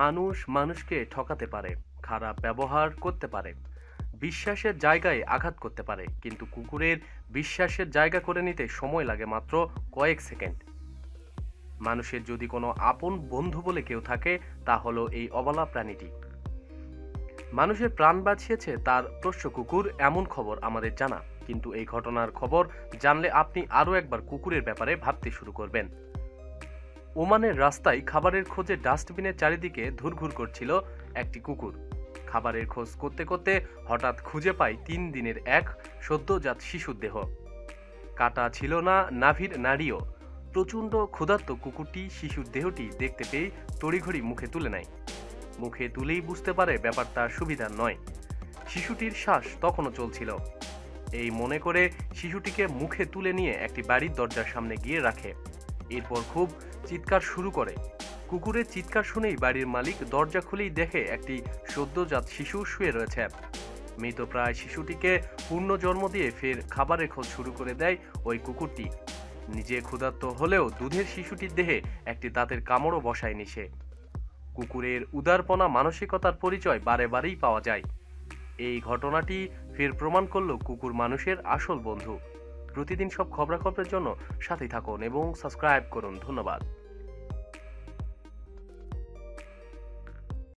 মানুষ মানুষকে ঠকাতে পারে, খারাপ ব্যবহার করতে পারে, বিশ্বাসের জায়গায় আঘাত করতে পারে, কিন্তু কুকুরের বিশ্বাসের জায়গা করে নিতে সময় লাগে মাত্র কয়েক সেকেন্ড। মানুষের যদি কোনো আপন বন্ধু বলে কেউ থাকে, তা হলো এই অবলা প্রাণীটি। মানুষের প্রাণ বাঁচিয়েছে তার পোষ্য কুকুর, এমন খবর আমাদের জানা, কিন্তু এই ঘটনার খবর জানলে আপনি আরও একবার কুকুরের ব্যাপারে ভাবতে শুরু করবেন। ওমানের রাস্তায় খাবারের খোঁজে ডাস্টবিনের চারিদিকে ঘুরঘুর করছিল একটি কুকুর। খাবারের খোঁজ করতে করতে হঠাৎ খুঁজে পায় 3 দিনের এক সদ্যজাত শিশুর দেহ। কাটা ছিল না, নাভির নাড়িও। প্রচণ্ড ক্ষুধার্ত কুকুরটি শিশুর দেহটি দেখতে পেয়ে তড়িঘড়ি মুখে তুলে নেয়। মুখে তুলেই বুঝতে পারে ব্যাপারটা সুবিধার নয়। শিশুটির শ্বাস তখনও চলছিল। এই মনে করে শিশুটিকে মুখে তুলে নিয়ে একটি বাড়ির দরজার সামনে গিয়ে রাখে। এরপর খুব চিৎকার শুরু করে। কুকুরের চিৎকার শুনেই বাড়ির মালিক দরজা খুলেই দেখে একটি সদ্যজাত শিশু শুয়ে রয়েছে। মৃতপ্রায় শিশুটিকে পূর্ণ জন্ম দিয়ে ফের খাবারের খোঁজ শুরু করে দেয় ওই কুকুরটি। নিজে ক্ষুধার্ত হলেও দুধের শিশুটির দেহে একটি দাঁতের কামড়ও বসায়নি সে। কুকুরের উদারপনা মানসিকতার পরিচয় বারে বারেই পাওয়া যায়। এই ঘটনাটি ফের প্রমাণ করল কুকুর মানুষের আসল বন্ধু। প্রতিদিন সব খবরাখবরের জন্য সাথেই থাকুন এবং সাবস্ক্রাইব করুন। ধন্যবাদ।